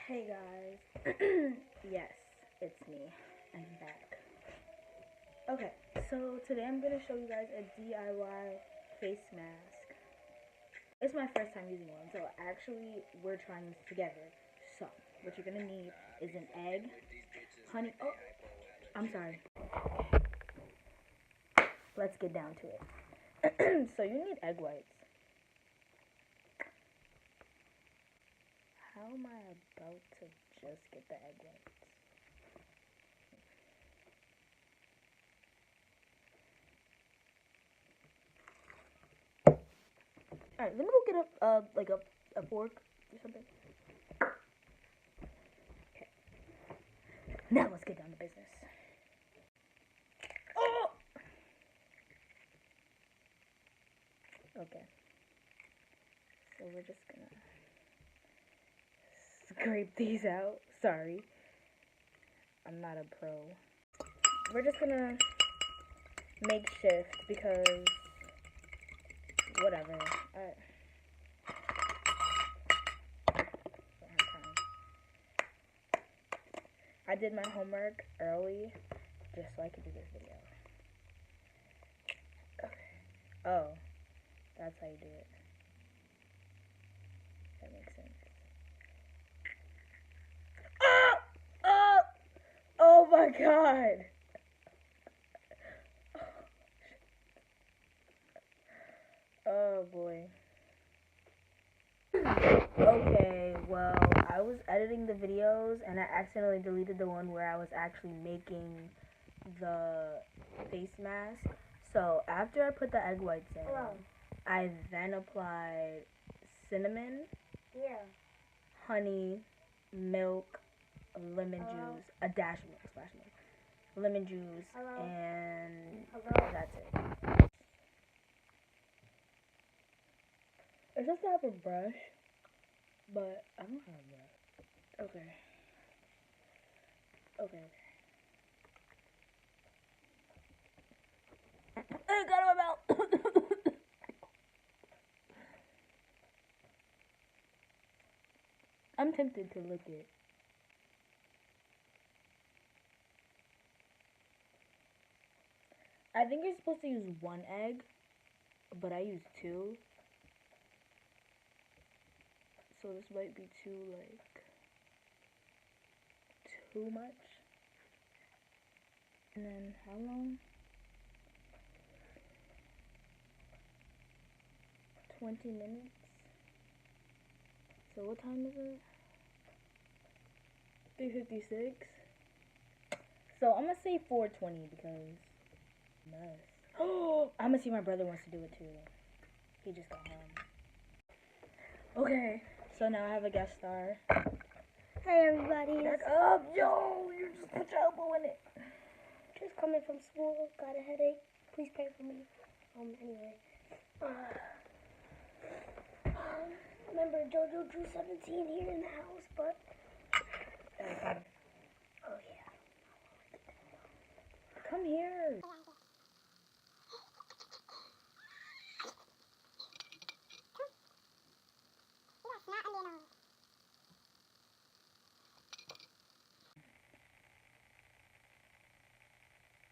Hey guys, yes, it's me. I'm back. Okay, so today I'm gonna show you guys a DIY face mask. It's my first time using one, so actually we're trying this together. So, what you're gonna need is an egg, honey. Oh, I'm sorry. Let's get down to it. So you need egg whites. How am I about to just get the egg whites? Alright, let me go get a fork or something. Okay. Now let's get down to business. Oh! Okay. So we're just gonna scrape these out. Sorry. I'm not a pro. We're just gonna make shift because whatever. I did my homework early just so I could do this video. Okay. Oh, that's how you do it. That makes sense. Oh my god! Oh boy. Okay, well, I was editing the videos and I accidentally deleted the one where I was actually making the face mask. So after I put the egg whites in, I then applied cinnamon, honey, milk, lemon juice, a dash of milk, splash milk, lemon juice, and that's it. It's just to have a brush, but I don't have a brush. Okay. It got in my mouth. I'm tempted to lick it. I think you're supposed to use one egg, but I used two. So this might be too much. And then how long? 20 minutes. So what time is it? 3:56. So I'm gonna say 4:20 because mess. Oh, I'm gonna see my brother wants to do it too. He just got home. Okay, so now I have a guest star. Hey everybody. Back up, yo! You just put your elbow in it. Just coming from school, got a headache. Please pray for me. Anyway. Remember JoJo Drew 17 here in the house, but oh yeah. Come here.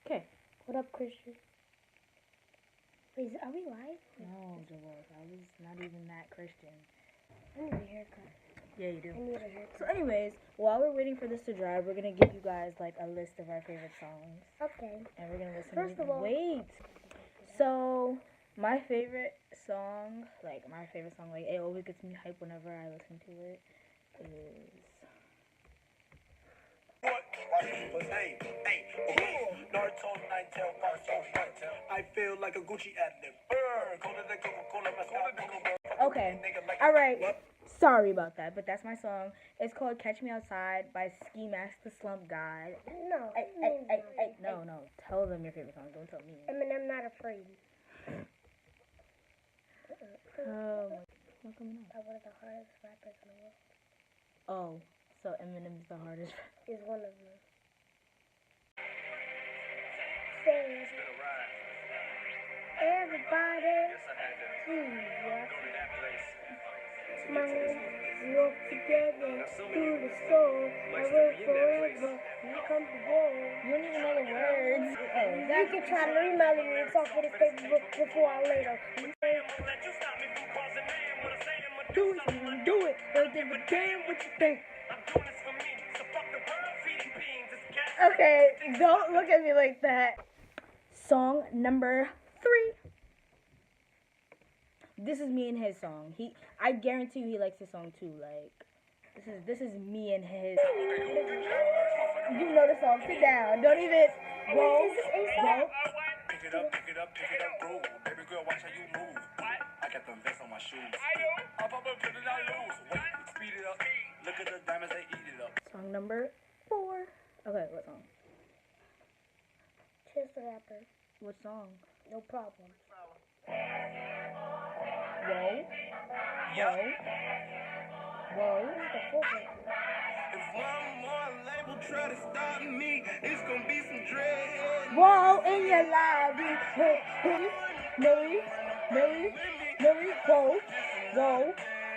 Okay. What up, Christian? Wait, are we live? No, Joell, I was not even that Christian. I need a haircut. Yeah, you do. I need a haircut. So anyways, while we're waiting for this to dry, we're going to give you guys like a list of our favorite songs. Okay. And we're going to listen First to of all, wait. So, my favorite song, like it always gets me hype whenever I listen to it, is... I feel like a Gucci adlib. Okay, alright, sorry about that, but that's my song. It's called Catch Me Outside by Mask the SlumpGod. No. No, tell them your favorite song, don't tell me. Eminem, Not Afraid. Oh my, what's coming up? One of the hardest rappers in the world. Oh, so Eminem's the hardest. Is one of them. Say everybody, please, yeah. We walk together through the storm. I will forever uncomfortable. You don't even know the words. Oh, You can try to read my lyrics off of this paper before I later. do it. Don't give a damn what you think. Okay, don't look at me like that. Song number 3. This is me and his song. I guarantee you he likes this song too. Like, this is me and his. You know the song. Sit down. Don't even. Whoa. Whoa. Pick it up, bro. Baby girl, watch how you move. I got them vests on my shoes. Up, put it out loose. Wait, speed it up. Look at the diamonds, they eat it up. Song number 4. Okay, what song? Chance the Rapper. What song? No problem. Whoa. Whoa. Whoa. The full version. If one more label try to stop me, it's gonna be some dread. Whoa, in your lobby. Hey, hey. Millie. Whoa. Whoa.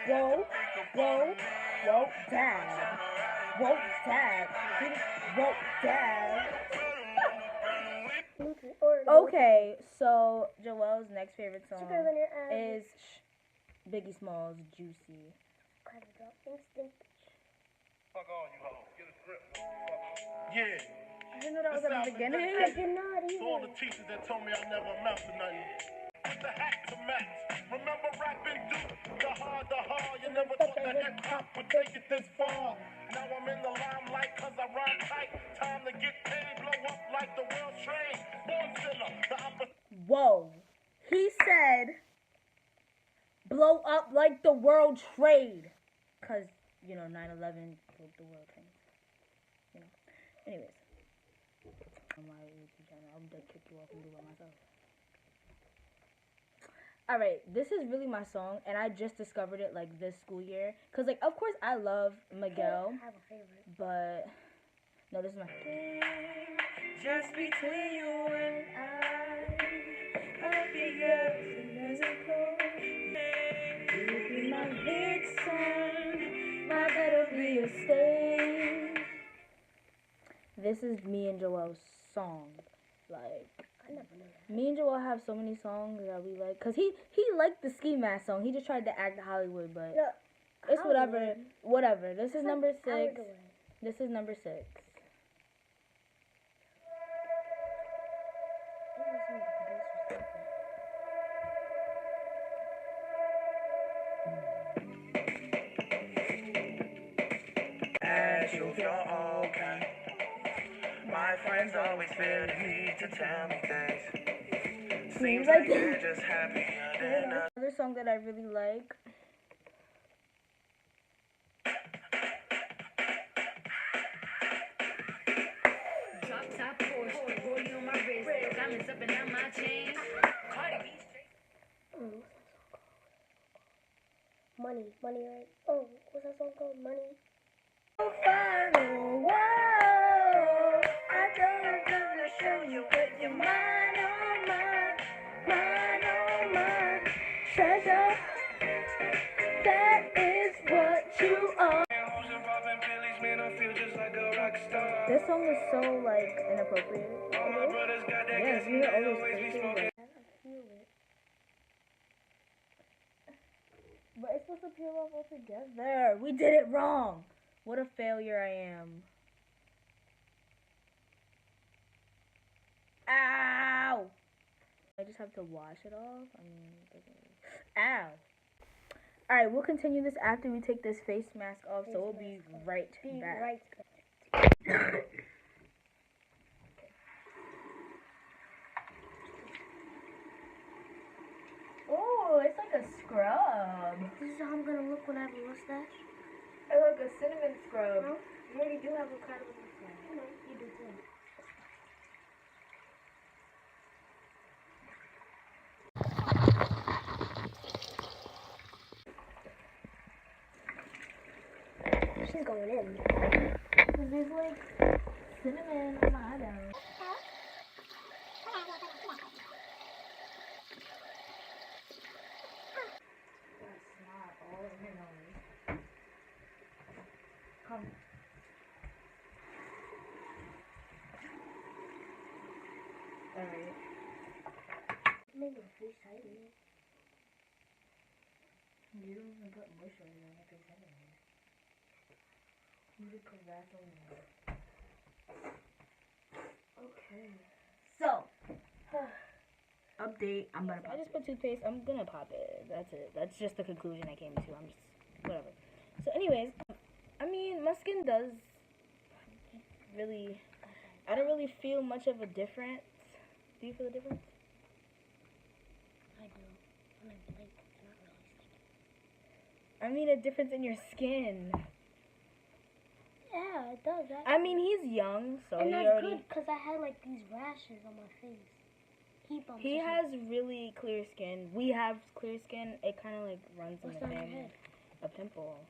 Whoa. Whoa. Whoa. Tag. Whoa. Tag. Whoa. Tag. Okay, so Joel's next favorite song is Biggie Small's Juicy. Fuck all you hoes. Get a grip. Yeah. I didn't know that was at the beginning. I did not To all the either. teachers that told me I never amount to nothing. With the hat to match. Remember rapping Duke? The hard. You never thought that hip hop would take it this far. Now I'm in the limelight cause I rhyme tight. Time to get paid, blow up like the world trade. Born sinner, the opposite. Whoa. He said, blow up like the world trade. Because, 9/11 broke the world trade. Anyways. On my YouTube channel, I'm gonna kick you off and do it myself. Alright, this is really my song, and I just discovered it, this school year. Because, of course, I love Miguel, I have a favorite. but, no, this is my... Just between you and I'll be yours as a cold. You'll be my Vixen, my better be a stain. This is me and Joel's song. I never knew that. Me and Joel have so many songs that we like. Because he liked the Ski Mask song. He just tried to act Hollywood, but No, it's whatever. Hollywood. Whatever. This is number 6. Hollywood. This is number 6. Ask you if you're okay. My friends always feel the need to tell me things. Seems like they're just happier than us. Another song that I really like. Drop top Porsche, rollie on my wrist, diamonds up and down my chain. Cardi. Money, right? Oh, what's that song called? Money. So far, oh, whoa. I don't have to show you what you're mine, oh mine, treasure. That is what you are. This song is so inappropriate. Yes, you hear all those curses. But it's supposed to peel off altogether. We did it wrong. What a failure I am. Ow! I just have to wash it off. Ow. Alright, we'll continue this after we take this face mask off, so we'll be right back. Oh, it's like a scrub. This is how I'm gonna look when I have a mustache. It's like a cinnamon scrub. No? You already do have a kind of a mustache. No, you do too. She's going in. Because there's cinnamon on my eyebrows. That's not all in your nose. Alright. Make your face shiny. You don't even put moisturizer on your face anyway. You should put Vaseline on. Okay. So, update. I'm about to pop I just put toothpaste. I'm gonna pop it. That's it. That's just the conclusion I came to. I'm just, whatever. So anyways, I mean, my skin does really, I don't really feel much of a difference. Do you feel a difference? I do. When I blink, it's not really sticky. I mean a difference in your skin. Yeah, it does. Actually. I mean, he's young, so and he that's already... good, because I had, like, these rashes on my face. He has really clear skin. We have clear skin. It kind of, like, runs in the family. A pimple.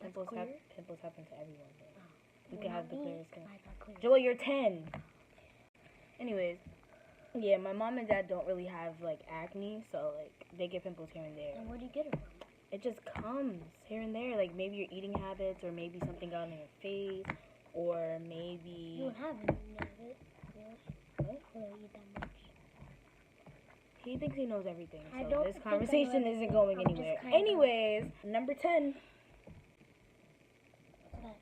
Pimples happen to everyone. You can have the clear skin. Joel, you're 10. Anyways, yeah, my mom and dad don't really have, like, acne, so, like, they get pimples here and there. And where do you get it from? It just comes here and there. Like, maybe your eating habits, or maybe something got on your face, or maybe... You don't have any habit. What? You don't eat that much. He thinks he knows everything, so this conversation isn't going anywhere. Anyways, Anyways, number 10. What's that?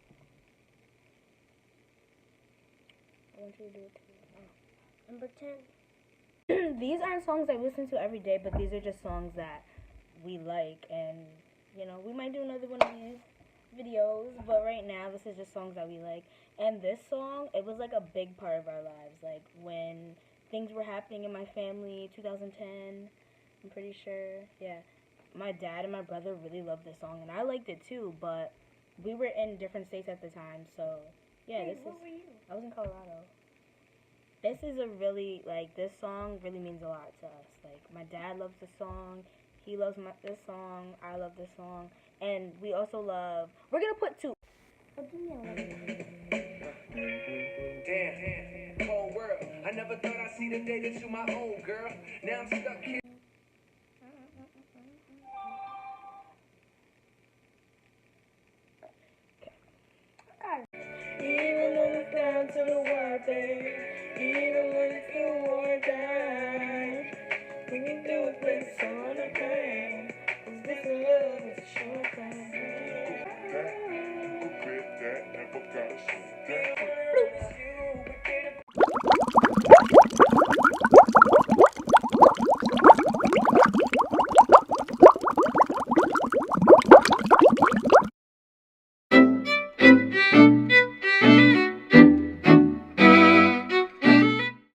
I want you to do it too. Number 10. These aren't songs I listen to every day, but these are just songs that we like, and, you know, we might do another one of these videos, but right now, this is just songs that we like. And this song, it was, like, a big part of our lives, like, when things were happening in my family, 2010, I'm pretty sure, yeah. My dad and my brother really loved this song, and I liked it too, but we were in different states at the time, so, yeah, Wait, where were you? I was in Colorado. This is a really, like, this song really means a lot to us. Like, my dad loves the song, he loves this song, I love this song, and we also love, we're gonna put two. What do you mean? Damn, whole world. I never thought I'd see the day that you my own girl. Now I'm stuck here. Even when it's down to the wire, babe.